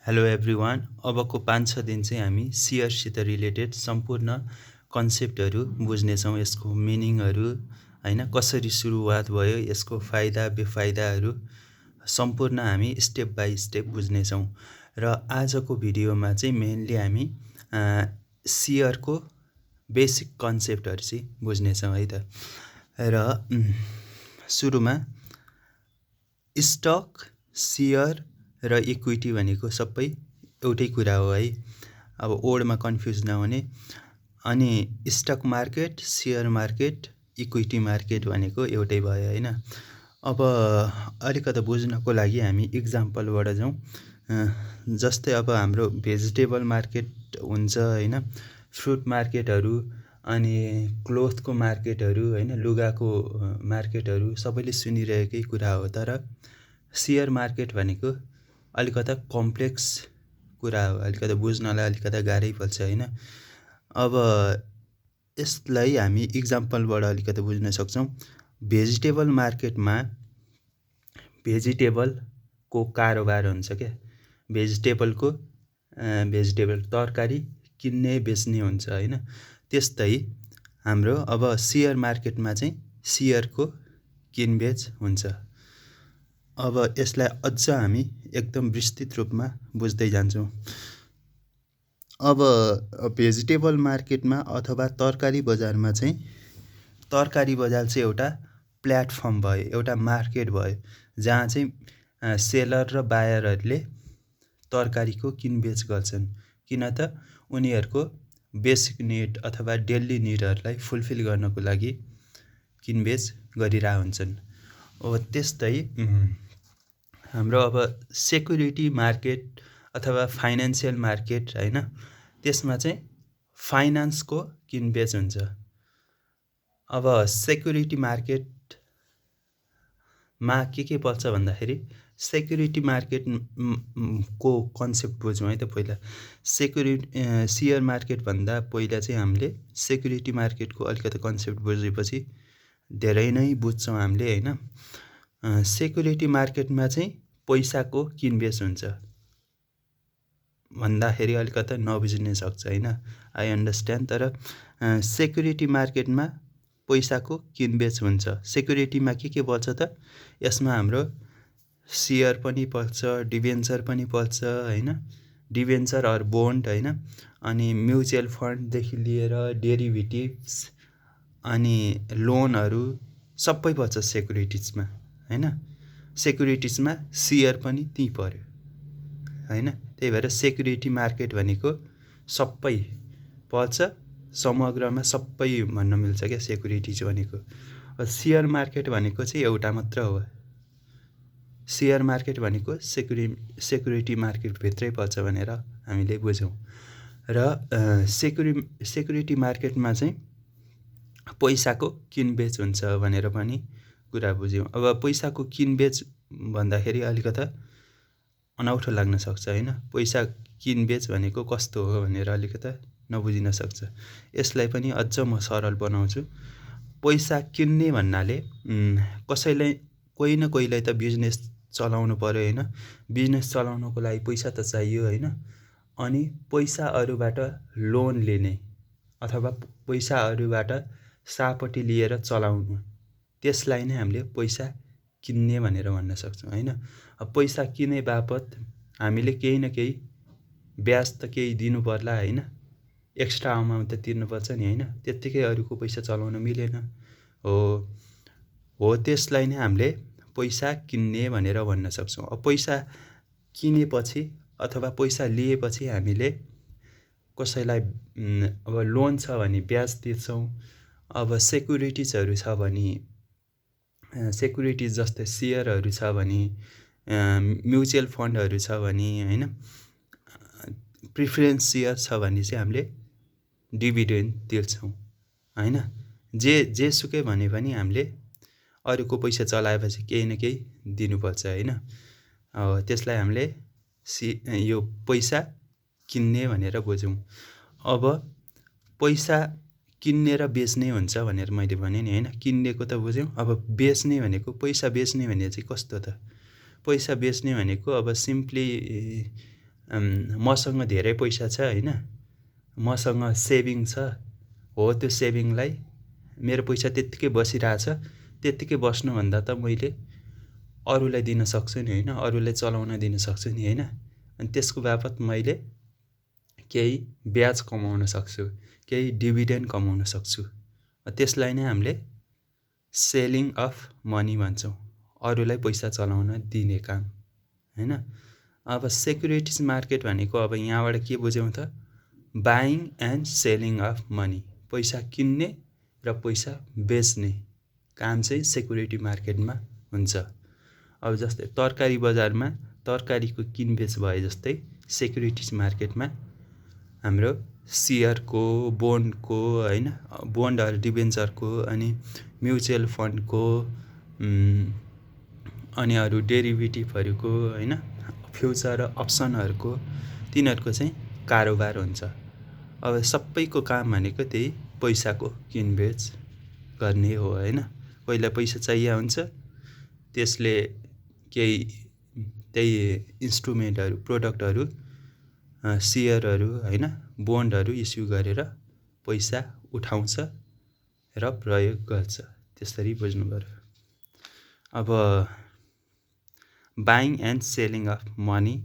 Hello everyone. अबको 5-6 दिन चाहिँ हामी सेयरसित रिलेटेड सम्पूर्ण कन्सेप्टहरू बुझ्नेछौँ। यसको मिनिङहरू हैन, कसरी सुरुवात भयो, यसको फाइदा बेफाइदाहरू सम्पूर्ण हामी स्टेप बाई स्टेप बुझ्नेछौँ। र आजको भिडियोमा चाहिँ मेनली हामी सेयरको बेसिक कन्सेप्टहरू चाहिँ बुझ्नेछौँ है त। र सुरुमा स्टक, सेयर र इक्विटी भनेको सबै एउटै कुरा हो है। अब वर्डमा कन्फ्युज नहुने। अनि stock market, share market, equity market भनेको एउटै भयो हैन। अब अलिकति बुझ्नको लागि हामी इक्जाम्पलबाट जाउँ। जस्तै अब हाम्रो भेजिटेबल मार्केट हुन्छ हैन, फ्रुट मार्केटहरू, अनि क्लोथको मार्केटहरू हैन, लुगाको मार्केटहरू सबैले सुनिरहेकै कुरा हो। तर सेयर मार्केट भनेको अलिकता कम्प्लेक्स कुरा हो, अलिकता बुझ्नलाई अलिकता गाह्रै पर्छ हैन। अब यसलाई हामी इक्जाम्पलबाट अलिकति बुझ्न सक्छौँ। भेजिटेबल मार्केटमा भेजिटेबलको कारोबार हुन्छ क्या। भेजिटेबल तरकारी किन्ने बेच्ने हुन्छ हैन। त्यस्तै हाम्रो अब सेयर मार्केटमा चाहिँ सेयरको किनबेच हुन्छ। अब यसलाई अझ हामी एकदम विस्तृत रूपमा बुझ्दै जान्छौँ। अब भेजिटेबल मार्केटमा अथवा तरकारी बजारमा चाहिँ तरकारी बजार चाहिँ एउटा प्लेटफर्म भयो, एउटा मार्केट भयो, जहाँ चाहिँ सेलर र बायरहरूले तरकारीको किनबेच गर्छन्। किन त उनीहरूको बेसिक निड अथवा डेली निडहरूलाई फुलफिल गर्नको लागि किनबेच गरिरहेका हुन्छन्। अब त्यस्तै हाम्रो अब सेक्युरिटी मार्केट अथवा फाइनेन्सियल मार्केट हैन, त्यसमा चाहिँ फाइनान्सको किनबेच हुन्छ। अब सेक्युरिटी मार्केटमा के पर्छ भन्दाखेरि सेक्युरिटी मार्केट को कन्सेप्ट बुझौँ है त। पहिला सेयर मार्केट भन्दा पहिला चाहिँ हामीले सेक्युरिटी मार्केटको अलिकति कन्सेप्ट बुझेपछि धेरै नै बुझ्छौँ हामीले हैन। सेक्युरिटी मार्केटमा चाहिँ पैसाको किनबेच हुन्छ भन्दाखेरि अलिकता नबुझिन सक्छ हैन, आई अन्डरस्ट्यान्ड। तर सेक्युरिटी मार्केटमा पैसाको किनबेच हुन्छ। सेक्युरिटीमा के पर्छ त, यसमा हाम्रो सेयर पनि पर्छ, डिभेन्चर पनि पर्छ हैन, डिभेन्चर अर बोन्ड हैन, अनि म्युचुअल फन्डदेखि लिएर डेरिभेटिभ्स अनि लोनहरू सबै पर्छ सेक्युरिटिजमा हैन। सेक्युरिटिजमा सेयर पनि त्यही पर्यो हैन। त्यही भएर सेक्युरिटी मार्केट भनेको सबै पर्छ, समग्रमा सबै भन्न मिल्छ क्या सेक्युरिटिज भनेको। सेयर मार्केट भनेको चाहिँ एउटा मात्र हो। सेयर मार्केट भनेको सेक्युरिटी मार्केटभित्रै पर्छ भनेर हामीले बुझौँ। र सेक्युरिटी मार्केटमा चाहिँ पैसाको किनबेच हुन्छ भनेर पनि कुरा बुझ्यौँ। अब पैसाको किनबेच भन्दाखेरि अलिकता अनौठो लाग्न सक्छ हैन। पैसा किनबेच भनेको कस्तो हो भनेर अलिकता नबुझिन सक्छ। यसलाई पनि अझ म सरल बनाउँछु। पैसा किन्ने भन्नाले कसैलाई कोही न कोहीलाई त बिजनेस चलाउनु पर्यो हैन। बिजनेस चलाउनको लागि पैसा त चाहियो हैन। अनि पैसा अरूबाट लोन लिने अथवा पैसा अरूबाट सापट्टि लिएर चलाउनु, त्यसलाई नै हामीले पैसा किन्ने भनेर भन्न सक्छौँ हैन। अब पैसा किने बापत हामीले केही न केही ब्याज त केही दिनु पर्ला हैन, एक्स्ट्रा अमाउन्ट त तिर्नुपर्छ नि हैन। त्यत्तिकै अरूको पैसा चलाउन मिलेन हो त्यसलाई नै हामीले पैसा किन्ने भनेर भन्न सक्छौँ। अब पैसा किनेपछि अथवा पैसा लिएपछि हामीले कसैलाई अब लोन छ भने ब्याज तिर्छौँ। अब सेक्युरिटिजहरू छ भने, सेक्युरिटिज जस्तै सेयरहरू छ भने, म्युचुअल फन्डहरू छ भने हैन, प्रिफरेन्स सेयर छ भने चाहिँ हामीले डिभिडेन्ड तिर्छौँ हैन। जेसुकै भने पनि हामीले अरूको पैसा चलाएपछि केही न केही दिनुपर्छ हैन। त्यसलाई हामीले यो पैसा किन्ने भनेर बुझौँ। अब पैसा किन्ने र बेच्ने हुन्छ भनेर मैले भने नि हैन। किन्नेको त बुझ्यौँ। अब बेच्ने भनेको, पैसा बेच्ने भने चाहिँ कस्तो त, पैसा बेच्ने भनेको अब सिम्पली मसँग धेरै पैसा छ होइन, मसँग सेभिङ छ, हो त्यो सेभिङलाई मेरो पैसा त्यत्तिकै बसिरहेछ, त्यत्तिकै बस्नुभन्दा त मैले अरूलाई दिन सक्छु नि होइन, अरूलाई चलाउन दिन सक्छु नि होइन। अनि त्यसको बापत मैले केही ब्याज कमाउन सक्छु, केही डिभिडेन्ड कमाउन सक्छु। त्यसलाई नै हामीले सेलिङ अफ मनी भन्छौँ, अरूलाई पैसा चलाउन दिने काम होइन। अब सेक्युरिटिज मार्केट भनेको अब यहाँबाट के बुझ्यौँ त, buying and selling of money, पैसा किन्ने र पैसा बेच्ने काम चाहिँ सेक्युरिटी मार्केटमा हुन्छ। अब जस्तै तरकारी बजारमा तरकारीको किनबेच भए जस्तै सेक्युरिटिज मार्केटमा हाम्रो सेयरको, बोन्डको होइन, बोन्डहरू डिबेन्चरको, अनि म्युचुअल फन्डको, अनि अरू डेरिभेटिभहरूको होइन, फ्युचर अप्सनहरूको, तिनीहरूको चाहिँ कारोबार हुन्छ। अब सबैको काम भनेको त्यही पैसाको किनबेच गर्ने हो होइन। पहिला पैसा चाहिए हुन्छ, त्यसले केही त्यही इन्स्ट्रुमेन्टहरू, प्रोडक्टहरू, सेयरहरू होइन, बोन्डहरू इस्यु गरेर पैसा उठाउँछ र प्रयोग गर्छ, त्यसरी बुझ्नु पर्यो। अब buying and selling of money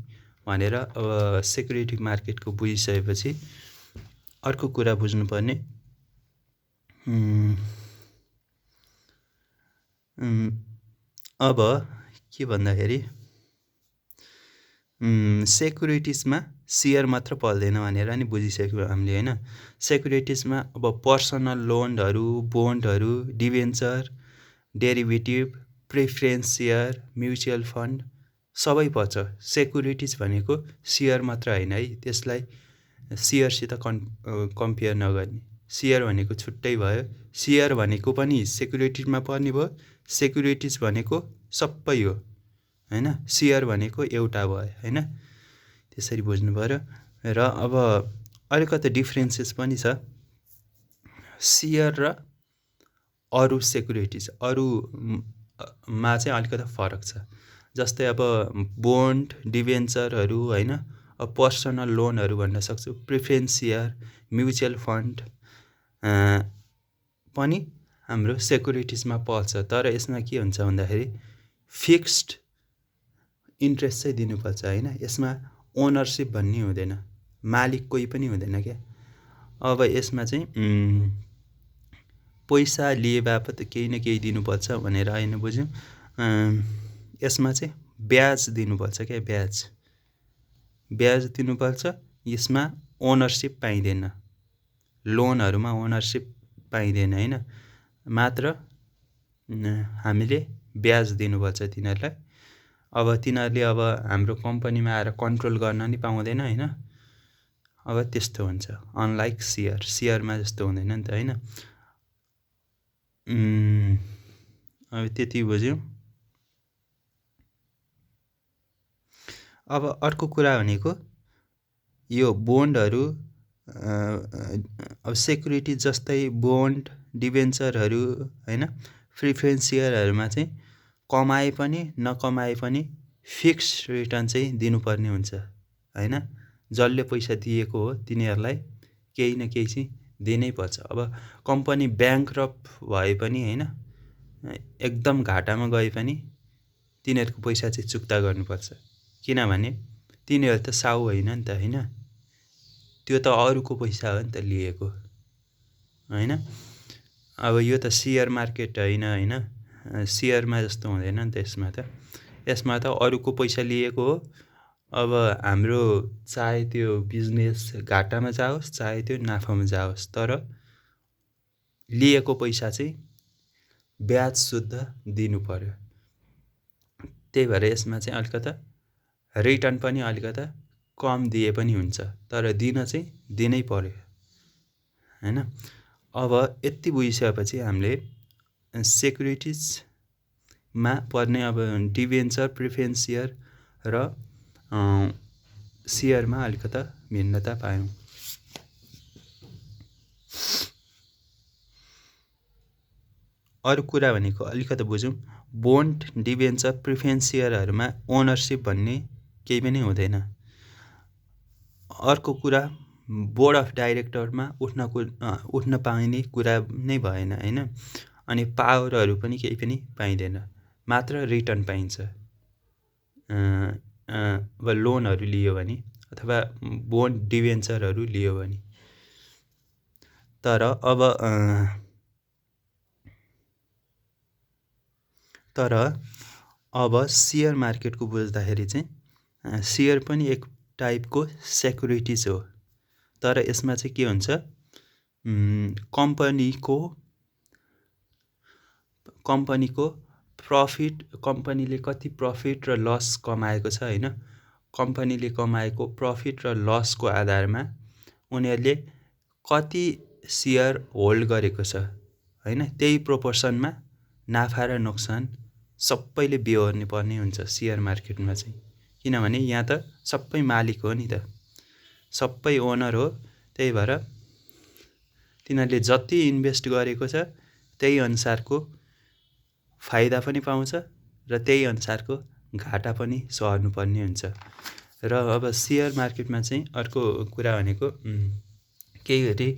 भनेर अब सेक्युरिटी मार्केटको बुझिसकेपछि अर्को कुरा बुझ्नुपर्ने अब के भन्दाखेरि सेक्युरिटिजमा सेयर मात्र पर्दैन भनेर नि बुझिसक्यौँ हामीले होइन। सेक्युरिटिजमा अब पर्सनल लोनहरू, बोन्डहरू, debenture, derivative, preference share, mutual fund सबै पर्छ। सेक्युरिटिज भनेको सेयर मात्र होइन है, त्यसलाई सेयरसित कम्पेयर नगर्ने। सेयर भनेको छुट्टै भयो, सेयर भनेको पनि सेक्युरिटिजमा पर्ने भयो, सेक्युरिटिज भनेको सबै हो होइन, सेयर भनेको एउटा भयो होइन, त्यसरी बुझ्नु पऱ्यो। र अब अलिकति डिफ्रेन्सेस पनि छ सेयर र अरू सेक्युरिटिज, अरूमा चाहिँ अलिकति फरक छ। जस्तै अब बोन्ड, डिबेन्चरहरू होइन, अब पर्सनल लोनहरू भन्न सक्छु, प्रिफरेन्स सेयर, म्युचुअल फन्ड पनि हाम्रो सेक्युरिटिजमा पर्छ। तर यसमा के हुन्छ भन्दाखेरि फिक्स्ड इन्ट्रेस्ट चाहिँ दिनुपर्छ होइन, यसमा ओनरसिप भन्ने हुँदैन, मालिक कोही पनि हुँदैन क्या। अब यसमा चाहिँ पैसा लिए बापत केही न केही दिनुपर्छ भनेर होइन बुझ्यौँ। यसमा चाहिँ ब्याज दिनुपर्छ क्या, ब्याज दिनुपर्छ। यसमा ओनरसिप पाइँदैन, लोनहरूमा ओनरसिप पाइँदैन होइन, मात्र हामीले ब्याज दिनुपर्छ तिनीहरूलाई। अब तिनीहरूले अब हाम्रो कम्पनीमा आएर कन्ट्रोल गर्न नि पाउँदैन होइन। अब त्यस्तो हुन्छ, अनलाइक सेयरमा जस्तो हुँदैन नि त होइन। अब त्यति बुझ्यौँ। अब अर्को कुरा भनेको यो बोन्डहरू, अब सेक्युरिटी जस्तै बोन्ड, डिबेन्चरहरू होइन, प्रिफरेन्स सेयरहरूमा चाहिँ कमाए पनि नकमाए पनि फिक्स रिटर्न चाहिँ दिनुपर्ने हुन्छ होइन। जसले पैसा दिएको हो तिनीहरूलाई केही न केही चाहिँ दिनै पर्छ। अब कम्पनी ब्याङ्क्रप्ट भए पनि होइन, एकदम घाटामा गए पनि तिनीहरूको पैसा चाहिँ चुक्ता गर्नुपर्छ, किनभने तिनीहरू त साउ होइन नि त होइन, त्यो त अरूको पैसा हो नि त लिएको होइन। अब यो त सेयर मार्केट होइन, सेयरमा जस्तो हुँदैन नि त। यसमा त अरूको पैसा लिएको हो। अब हाम्रो चाहे त्यो बिजनेस घाटामा जाओस् चाहे त्यो नाफामा जाओस्, तर लिएको पैसा चाहिँ ब्याज शुद्ध दिनु पर्यो। त्यही भएर यसमा चाहिँ अलिकता रिटर्न पनि अलिकता कम दिए पनि हुन्छ, तर दिन चाहिँ दिनै पर्यो होइन। अब यति बुझिसकेपछि हामीले सेक्युरिटिजमा पर्ने अब डिबेन्चर, प्रिफरेन्स सेयर र सेयरमा अलिकता भिन्नता पायौँ। अरू कुरा भनेको अलिकति बुझौँ। बोन्ड, डिबेन्चर, प्रिफरेन्स सेयरहरूमा ओनरसिप भन्ने केही पनि हुँदैन। अर्को कुरा बोर्ड अफ डाइरेक्टरमा उठ्न पाइने कुरा नै भएन होइन। अनि पावरहरू पनि केही पनि पाइँदैन, मात्र रिटर्न पाइन्छ। अब लोनहरू लियो भने अथवा बोन्ड डिभेन्चरहरू लियो भने। तर अब सेयर मार्केटको बुझ्दाखेरि चाहिँ सेयर पनि एक टाइपको सेक्युरिटिज हो। तर यसमा चाहिँ के हुन्छ, कम्पनीको प्रफिट, कम्पनीले कति प्रफिट र लस कमाएको छ होइन, कम्पनीले कमाएको प्रफिट र लसको आधारमा उनीहरूले कति सेयर होल्ड गरेको छ होइन, त्यही प्रोपोर्सनमा नाफा र नोक्सान सबैले बिहोर्नु पर्ने हुन्छ सेयर मार्केटमा चाहिँ। किनभने यहाँ त सबै मालिक हो नि त, सबै ओनर हो। त्यही भएर तिनीहरूले जति इन्भेस्ट गरेको छ त्यही अनुसारको फाइदा पनि पाउँछ र त्यही अनुसारको घाटा पनि सहनुपर्ने हुन्छ। र अब सेयर मार्केटमा चाहिँ अर्को कुरा भनेको केही गरी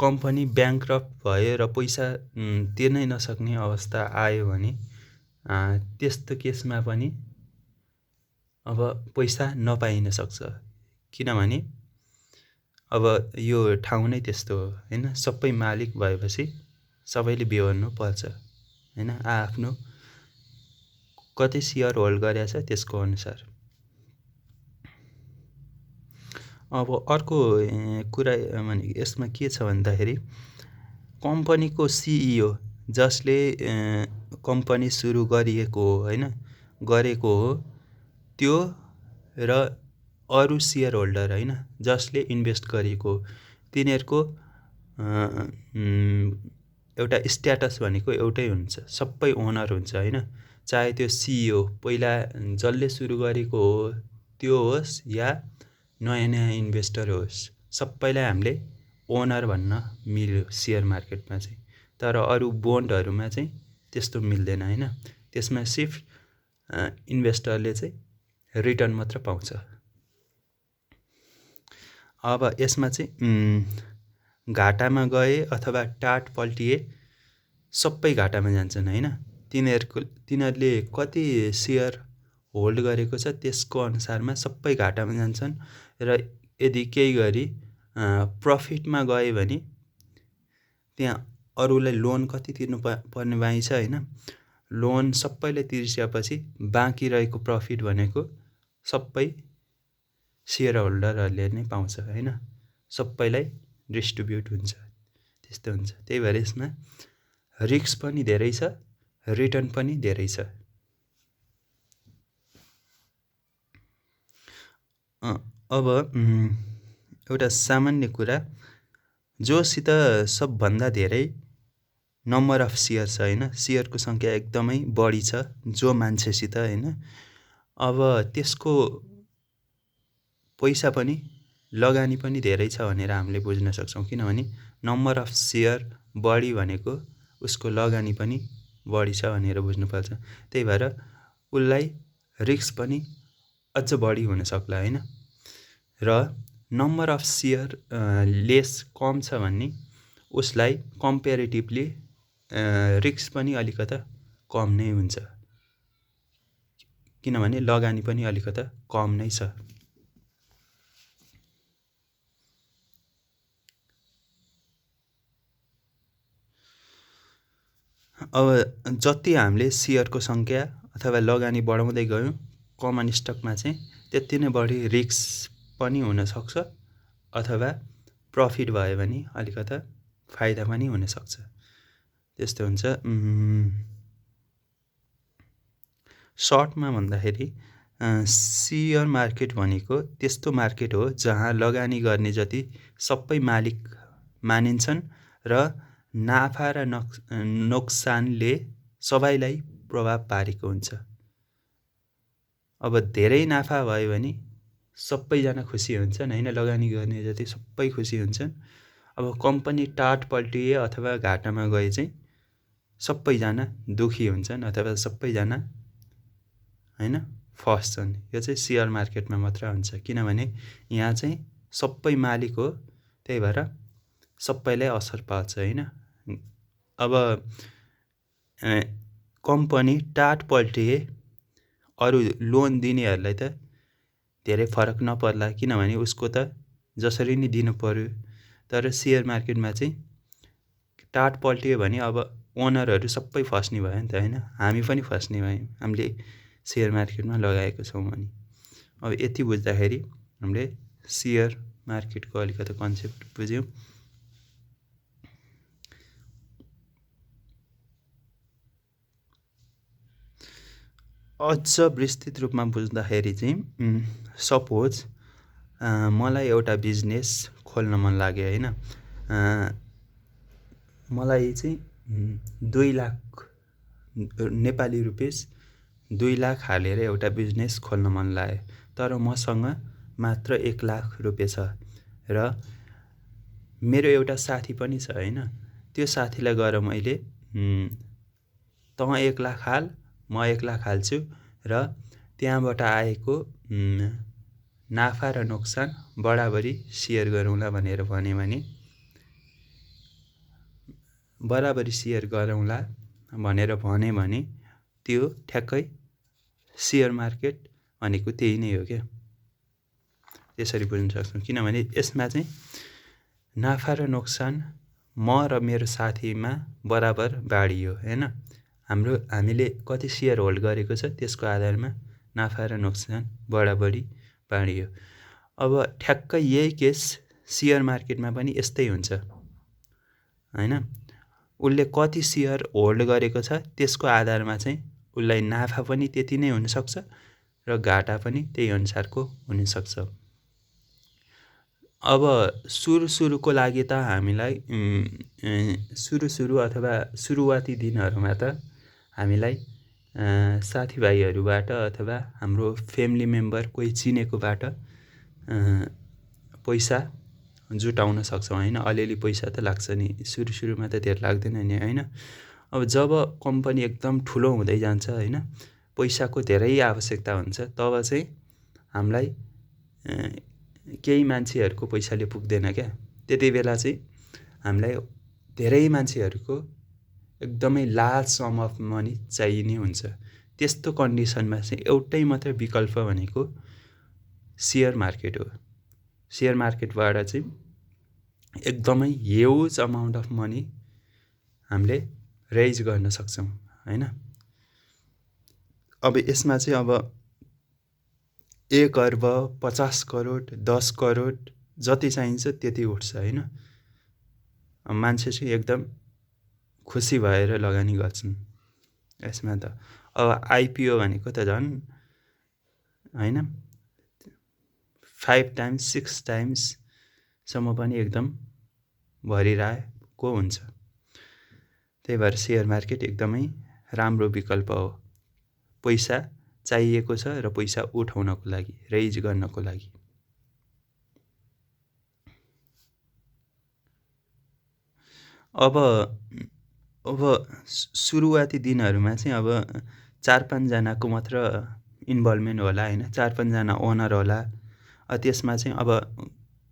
कम्पनी ब्याङ्क्रप्ट भयो र पैसा तिर्नै नसक्ने अवस्था आयो भने त्यस्तो केसमा पनि अब पैसा नपाइन सक्छ। किनभने अब यो ठाउँ नै त्यस्तो हो होइन, सबै मालिक भएपछि सबैले बिहोर्नु पर्छ होइन, आफ्नो कति सेयर होल्ड गरेछ त्यसको अनुसार। अब अर्को कुरा भने यसमा के छ भन्दाखेरि कम्पनीको सिइओ जसले कम्पनी सुरु गरेको हो होइन, गरेको हो त्यो र अरू सेयर होल्डर होइन जसले इन्भेस्ट गरेको, तिनीहरूको एउटा स्ट्याटस भनेको एउटै हुन्छ, सबै ओनर हुन्छ होइन। चाहे त्यो सिइओ पहिला जसले सुरु गरेको हो त्यो होस् या नयाँ इन्भेस्टर होस्, सबैलाई हामीले ओनर भन्न मिल्यो सेयर मार्केटमा चाहिँ। तर अरू बोन्डहरूमा चाहिँ त्यस्तो मिल्दैन होइन, त्यसमा सिर्फ इन्भेस्टरले चाहिँ रिटर्न मात्र पाउँछ। अब यसमा चाहिँ घाटामा गए अथवा टाट पल्टिए सबै घाटामा जान्छन् होइन। तिनीहरूले कति सेयर होल्ड गरेको छ त्यसको अनुसारमा सबै घाटामा जान्छन्। र यदि केही गरी प्रफिटमा गयो भने त्यहाँ अरूलाई लोन कति तिर्नु पर्ने बानी छ होइन, लोन सबैले तिर्सिएपछि बाँकी रहेको प्रफिट भनेको सबै सेयर होल्डरहरूले नै पाउँछ होइन, सबैलाई डिस्ट्रिब्युट हुन्छ, त्यस्तो हुन्छ। त्यही भएर यसमा रिस्क पनि धेरै छ, रिटर्न पनि धेरै छ। अब एउटा सामान्य कुरा, जोसित सबभन्दा धेरै नम्बर अफ सेयर छ होइन, सेयरको सङ्ख्या एकदमै बढी छ जो मान्छेसित होइन, अब त्यसको पैसा पनि लगानी पनि धेरै छ भनेर हामीले बुझ्न सक्छौँ। किनभने नम्बर अफ सेयर बढी भनेको उसको लगानी पनि बढी छ भनेर बुझ्नुपर्छ। त्यही भएर उसलाई रिस्क पनि अझ बढी हुन सक्ला होइन। र नम्बर अफ सेयर लेस कम छ भने उसलाई कम्पेरिटिभली रिस्क पनि अलिकता कम नै हुन्छ, किनभने लगानी पनि अलिकता कम नै छ। अब जति हामीले सेयरको सङ्ख्या अथवा लगानी बढाउँदै गयौँ कमन स्टकमा चाहिँ त्यति नै बढी रिस्क पनि हुनसक्छ अथवा प्रफिट भयो भने अलिकता फाइदा पनि हुनसक्छ, त्यस्तो हुन्छ। सर्टमा भन्दाखेरि सेयर मार्केट भनेको त्यस्तो मार्केट हो जहाँ लगानी गर्ने जति सबै मालिक मानिन्छन् र नाफा र नोक्सानले सबैलाई प्रभाव पारेको हुन्छ। अब धेरै नाफा भयो भने सबैजना खुसी हुन्छन् होइन, लगानी गर्ने जति सबै खुसी हुन्छन्। अब कम्पनी टाट पल्टिए अथवा घाटामा गए चाहिँ सबैजना दुखी हुन्छन् अथवा सबैजना होइन फस्छन्। यो चाहिँ सेयर मार्केटमा मात्र हुन्छ, किनभने यहाँ चाहिँ सबै मालिक हो, त्यही भएर सबैलाई असर पर्छ होइन। अब कम्पनी टाट पल्टिए अरू लोन दिनेहरूलाई त धेरै फरक नपर्ला, किनभने उसको त जसरी नै दिनु पर्यो। तर सेयर मार्केटमा चाहिँ टाट पल्टियो भने अब ओनरहरू सबै फस्ने भयो नि त होइन, हामी पनि फस्ने भयौँ हामीले सेयर मार्केटमा लगाएको छौँ भने। अब यति बुझ्दाखेरि हामीले सेयर मार्केटको अलिकति कन्सेप्ट बुझ्यौँ। अझ विस्तृत रूपमा बुझ्दाखेरि चाहिँ सपोज मलाई एउटा बिजनेस खोल्न मन लाग्यो होइन, मलाई चाहिँ 2 लाख नेपाली रुपिस 2 लाख हालेर एउटा बिजनेस खोल्न मन लाग्यो, तर मसँग मात्र 1 लाख रुपियाँ छ र मेरो एउटा साथी पनि छ होइन। त्यो साथीलाई गएर मैले तँ 1 लाख हाल, म 1 लाख हाल्छु र त्यहाँबाट आएको नाफा र नोक्सान बराबरी सेयर गरौँला भनेर भन्यो भने, बराबरी सेयर गरौँला भनेर भने भने त्यो ठ्याक्कै सेयर मार्केट भनेको त्यही नै हो क्या। त्यसरी बुझ्न सक्छौँ, किनभने यसमा चाहिँ नाफा र नोक्सान म र मेरो साथीमा बराबर बाँडियो होइन। हामीले कति सेयर होल्ड गरेको छ त्यसको आधारमा नाफा र नोक्सान बराबरी बाँडियो। अब ठ्याक्कै यही केस सेयर मार्केटमा पनि यस्तै हुन्छ होइन। उसले कति सेयर होल्ड गरेको छ त्यसको आधारमा चाहिँ उसलाई नाफा पनि त्यति नै हुनसक्छ र घाटा पनि त्यही अनुसारको हुनसक्छ। अब सुरुको लागि त हामीलाई सुरु अथवा सुरुवाती दिनहरूमा त हामीलाई साथीभाइहरूबाट अथवा हाम्रो फ्यामिली मेम्बर कोही चिनेकोबाट पैसा जुटाउन सक्छौँ होइन। अलिअलि पैसा त लाग्छ नि, सुरुमा त धेरै लाग्दैन नि होइन। अब जब कम्पनी एकदम ठुलो हुँदै जान्छ होइन, पैसाको धेरै आवश्यकता हुन्छ, तब चाहिँ हामीलाई केही मान्छेहरूको पैसाले पुग्दैन क्या। त्यति बेला चाहिँ हामीलाई धेरै मान्छेहरूको एकदमै लार्ज सम अफ मनी चाहिने हुन्छ। त्यस्तो कन्डिसनमा चाहिँ एउटै मात्रै विकल्प भनेको सेयर मार्केट हो। सेयर मार्केटबाट चाहिँ एकदमै ह्युज अमाउन्ट अफ मनी हामीले रेज गर्न सक्छौँ होइन। अब यसमा चाहिँ अब 1 अर्ब 50 करोड 10 करोड जति चाहिन्छ त्यति उठ्छ होइन। मान्छे चाहिँ एकदम खुसी भएर लगानी गर्छन् यसमा त। अब आइपिओ भनेको त झन् होइन 5 टाइम्स 6 टाइम्ससम्म पनि एकदम भरिरहेको हुन्छ। त्यही भएर सेयर मार्केट एकदमै राम्रो विकल्प हो पैसा चाहिएको छ र पैसा उठाउनको लागि, रेज गर्नको लागि। अब सुरुवाती दिनहरूमा चाहिँ अब 4-5 जनाको मात्र इन्भल्भमेन्ट होला होइन, 4-5 जना ओनर होला। त्यसमा चाहिँ अब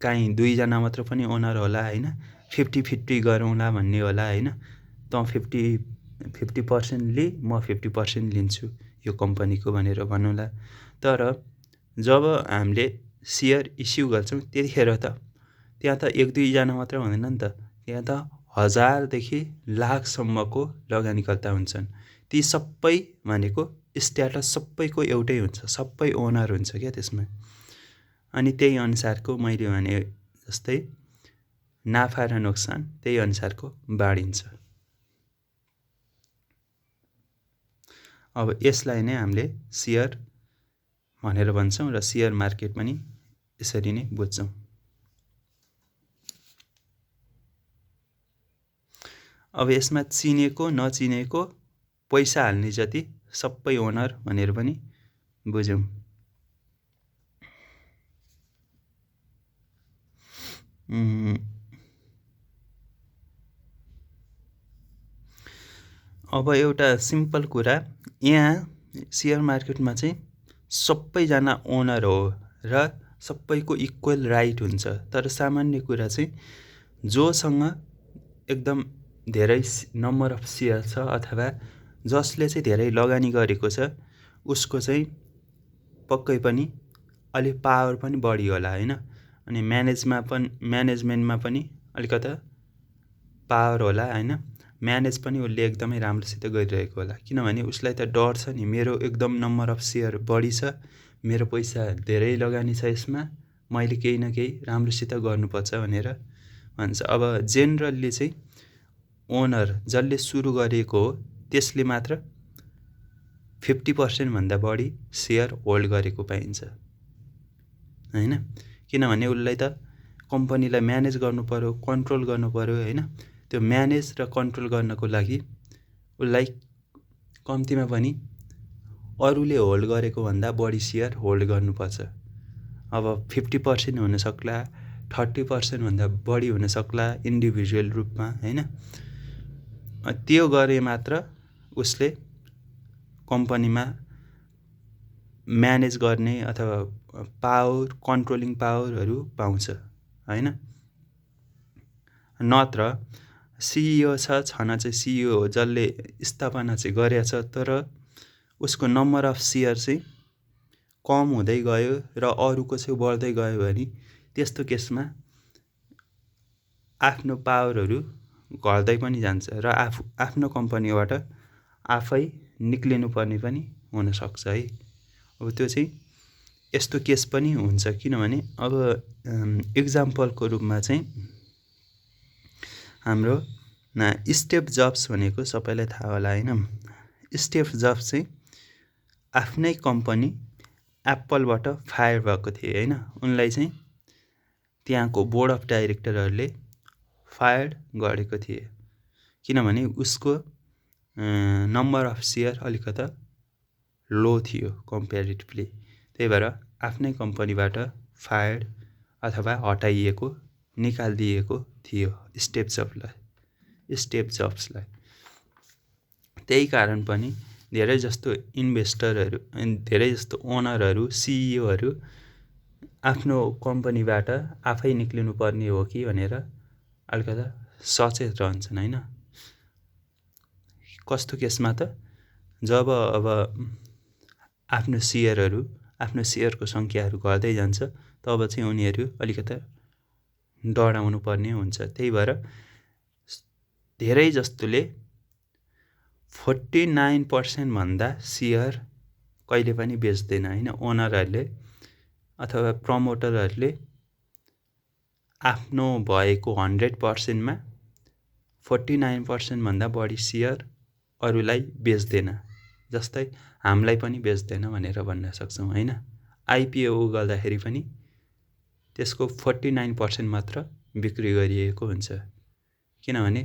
काहीँ 2 जना मात्र पनि ओनर होला होइन। 50-50 गरौँला भन्ने होला होइन। तँ 50% लि, म 50% लिन्छु यो कम्पनीको भनेर भनौँला। तर जब हामीले सेयर इस्यु गर्छौँ त्यतिखेर त त्यहाँ त 1-2 जना मात्र हुँदैन नि त, त्यहाँ त 1000 देखि लाखसम्मको लगानीकर्ता हुन्छन्। ती सबै भनेको स्ट्याटस सबैको एउटै हुन्छ, सबै ओनर हुन्छ क्या त्यसमा। अनि त्यही अनुसारको मैले भने जस्तै नाफा र नोक्सान त्यही अनुसारको बाँडिन्छ। अब यसलाई नै हामीले सेयर भनेर भन्छौँ र सेयर मार्केट पनि यसरी नै बुझ्छौँ। अब यसमा चिनेको नचिनेको पैसा हाल्ने जति सबै ओनर भनेर पनि बुझौँ। अब एउटा सिम्पल कुरा, यहाँ सेयर मार्केटमा चाहिँ सबैजना ओनर हो र सबैको इक्वल राइट हुन्छ। तर सामान्य कुरा चाहिँ जोसँग एकदम धेरै नम्बर अफ सेयर छ अथवा जसले चाहिँ धेरै लगानी गरेको छ उसको चाहिँ पक्कै पनि अलिक पावर पनि बढी होला हैन। अनि म्यानेजमेन्टमा पनि अलिकता पावर होला हैन। म्यानेज पनि उसले एकदमै राम्रोसित गरिरहेको होला, किनभने उसलाई त डर छ नि, मेरो एकदम नम्बर अफ सेयर बढी छ, मेरो पैसा धेरै लगानी छ यसमा, मैले केही न केही राम्रोसित गर्नुपर्छ भनेर भन्छ। अब जेनरली चाहिँ ओनर जसले सुरु गरेको हो त्यसले मात्र 50% भन्दा बढी सेयर होल्ड गरेको पाइन्छ हैन। किनभने उसलाई त कम्पनीलाई म्यानेज गर्नु पर्यो, कन्ट्रोल गर्नु पर्यो हैन। त्यो म्यानेज र कन्ट्रोल गर्नको लागि उसलाई कम्तीमा पनि अरूले होल्ड गरेको भन्दा बढी सेयर होल्ड गर्नुपर्छ। अब 50% हुन सक्ला, 30% भन्दा बढी हुन सक्ला इन्डिभिजुअल रूपमा हैन। त्यो गरे मात्र उसले कम्पनीमा म्यानेज गर्ने अथवा पावर, कन्ट्रोलिङ पावरहरू पाउँछ हैन। नत्र सिइओ छन चाहिँ सिइओ हो जसले स्थापना चाहिँ गरेछ तर उसको नम्बर अफ सेयर चाहिँ कम हुँदै गयो र अरूको चाहिँ बढ्दै गयो भने त्यस्तो केसमा आफ्नो पावरहरू घट्दै पनि जान्छ र आफ्नो कम्पनीबाट आफै निक्लिनु पर्ने पनि हुनसक्छ है। अब त्यो चाहिँ यस्तो केस पनि हुन्छ, किनभने अब इक्जाम्पलको रूपमा चाहिँ हाम्रो स्टिभ जब्स भनेको सबैलाई थाहा होला हैन। स्टिभ जब्स चाहिँ आफ्नै कम्पनी एप्पलबाट फायर भएको थिए हैन। उनलाई चाहिँ त्यहाँको बोर्ड अफ डाइरेक्टरहरूले फायर गरेको थिए, किनभने उसको नम्बर अफ सेयर अलिकता लो थियो कम्पेरिटिभली। त्यही भएर आफ्नै कम्पनीबाट फायर अथवा हटाइएको, निकालिदिएको थियो स्टिभ जब्सलाई। त्यही कारण पनि धेरै जस्तो इन्भेस्टरहरू, धेरै जस्तो ओनरहरू, सिइओहरू आफ्नो कम्पनीबाट आफै निक्लिनु पर्ने हो कि भनेर अलिकता सचेत रहन्छन् हैन। कस्तो केसमा त जब अब आफ्नो सेयरको सङ्ख्याहरू घट्दै जान्छ तब चाहिँ उनीहरू अलिकता डराउनु पर्ने हुन्छ। त्यही भएर धेरै जस्तोले 49% भन्दा सेयर कहिले पनि बेच्दैन हैन। ओनरहरूले अथवा प्रमोटरहरूले आफ्नो भएको 100%मा 49% भन्दा बढी सेयर अरूलाई बेच्दैन। जस्तै हामीलाई पनि बेच्दैन भनेर भन्न सक्छौँ हैन। आइपिओ गर्दाखेरि पनि त्यसको 49% मात्र बिक्री गरिएको हुन्छ, किनभने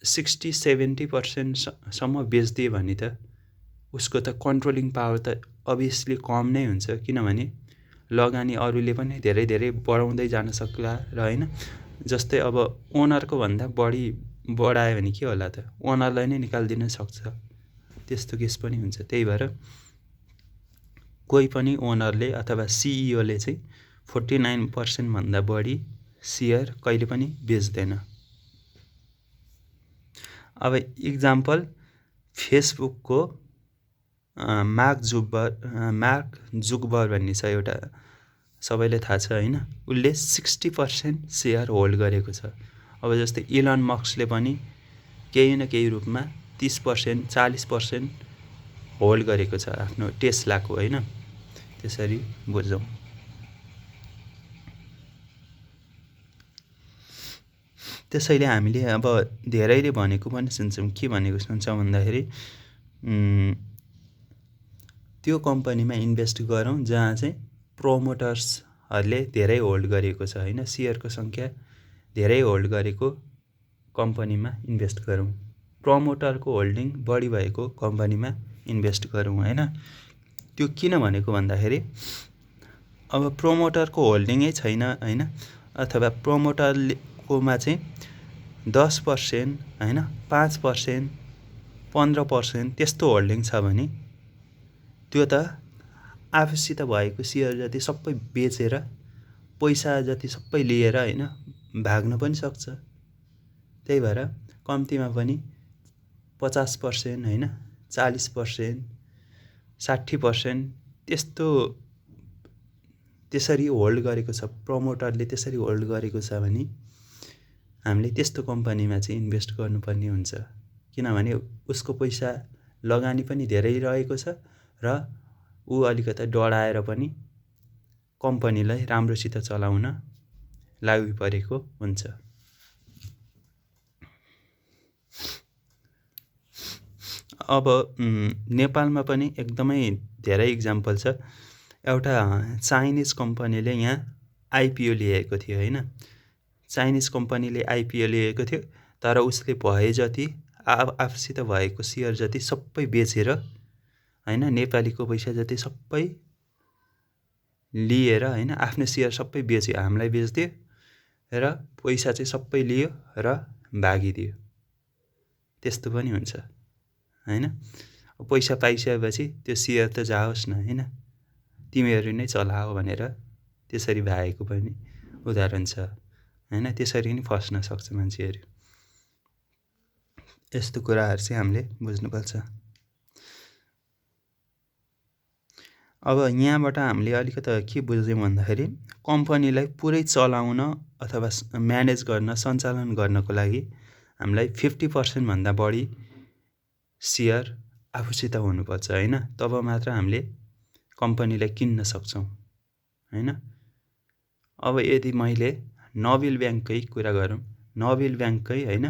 60-70% सम्म बेच्दियो भने त उसको त कन्ट्रोलिङ पावर त अभियसली कम नै हुन्छ, किनभने लगानी अरूले पनि धेरै धेरै बढाउँदै जान सक्ला र हैन। जस्तै अब ओनरको भन्दा बढी बढायो भने के होला त, ओनरलाई नै निकालिदिन सक्छ, त्यस्तो केस पनि हुन्छ। त्यही भएर कोही पनि ओनरले अथवा सिइओले चाहिँ 49% भन्दा बढी सेयर कहिले पनि बेच्दैन। अब इक्जाम्पल फेसबुकको मार्क जुकबर्ग भन्ने छ एउटा, सबैलाई थाहा छ हैन। उसले 60% सेयर होल्ड गरेको छ। अब जस्तै इलन मस्कले पनि केही न केही रूपमा 30% 40% होल्ड गरेको छ आफ्नो टेस्लाको हैन। त्यसरी बुझौँ। त्यसैले हामीले अब धेरैले भनेको पनि सुन्छौँ। के भनेको सुन्छौँ भन्दाखेरि त्यो कम्पनीमा इन्भेस्ट गरौँ जहाँ चाहिँ प्रोमोटर्सहरूले धेरै होल्ड गरेको छ हैन। सेयरको सङ्ख्या धेरै होल्ड गरेको कम्पनीमा इन्भेस्ट गरौँ, प्रमोटरको होल्डिङ बढी भएको कम्पनीमा इन्भेस्ट गरौँ हैन। त्यो किन भनेको भन्दाखेरि अब प्रोमोटरको होल्डिङै छैन हैन, अथवा प्रोमोटरकोमा चाहिँ 10% हैन, 5%, 15% त्यस्तो होल्डिङ छ भने त्यो त आफूसित भएको सेयर जति सबै बेचेर पैसा जति सबै लिएर होइन भाग्न पनि सक्छ। त्यही भएर कम्तीमा पनि 50% होइन 40% 60% त्यस्तो त्यसरी होल्ड गरेको छ, प्रमोटरले त्यसरी होल्ड गरेको छ भने हामीले त्यस्तो कम्पनीमा चाहिँ इन्भेस्ट गर्नुपर्ने हुन्छ। किनभने उसको पैसा लगानी पनि धेरै रहेको छ र ऊ अलिकति डराएर पनि कम्पनीलाई राम्रोसित चलाउन लागि परेको हुन्छ। अब नेपालमा पनि एकदमै धेरै इक्जाम्पल छ। एउटा चाइनिज कम्पनीले यहाँ आइपिओ लिएको थियो होइन। चाइनिज कम्पनीले आइपिओ लिएको थियो, तर उसले भए जति आफूसित भएको सेयर जति सबै बेचेर होइन नेपालीको पैसा जति सबै लिएर होइन आफ्नो सेयर सबै बेच्यो, हामीलाई बेच्दियो र पैसा चाहिँ सबै लियो र भागिदियो। त्यस्तो पनि हुन्छ होइन। पैसा पाइसकेपछि त्यो सेयर त जाओस् न होइन, तिमीहरू नै चलाओ भनेर त्यसरी भागेको पनि उदाहरण छ होइन। त्यसरी नै फस्न सक्छ मान्छेहरू। यस्तो कुराहरू चाहिँ हामीले बुझ्नुपर्छ। अब यहाँबाट हामीले अलिकति के बुझ्यौँ भन्दाखेरि कम्पनीलाई पुरै चलाउन अथवा म्यानेज गर्न सञ्चालन गर्नको लागि हामीलाई 50% भन्दा बढी सेयर आफूसित हुनुपर्छ होइन। तब मात्र हामीले कम्पनीलाई किन्न सक्छौँ होइन। अब यदि मैले नोबेल ब्याङ्ककै कुरा गरौँ, नोबेल ब्याङ्ककै होइन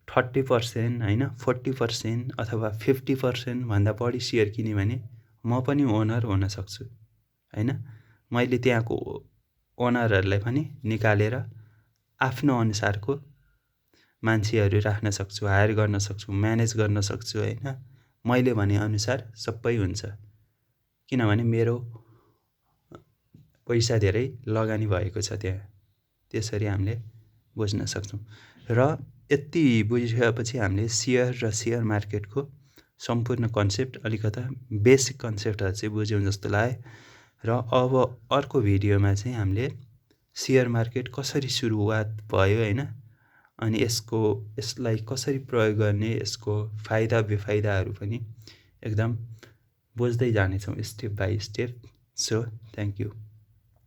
30% होइन 40% अथवा 50% भन्दा बढी सेयर किनेँ भने म पनि ओनर हुन सक्छु होइन। मैले त्यहाँको ओनरहरूलाई पनि निकालेर आफ्नो अनुसारको मान्छेहरू राख्न सक्छु, हायर गर्न सक्छु, म्यानेज गर्न सक्छु होइन। मैले भने अनुसार सबै हुन्छ, किनभने मेरो पैसा धेरै लगानी भएको छ त्यहाँ। त्यसरी हामीले बुझ्न सक्छौँ। र यति बुझिसकेपछि हामीले सेयर र सेयर मार्केटको सम्पूर्ण कन्सेप्ट अलिकता बेसिक कन्सेप्टहरू चाहिँ बुझ्यौँ जस्तो लाग्यो। र अब अर्को भिडियोमा चाहिँ हामीले सेयर मार्केट कसरी सुरुवात भयो होइन, अनि यसलाई कसरी प्रयोग गर्ने, यसको फाइदा बेफाइदाहरू पनि एकदम बुझ्दै जानेछौँ step by step. So thank you.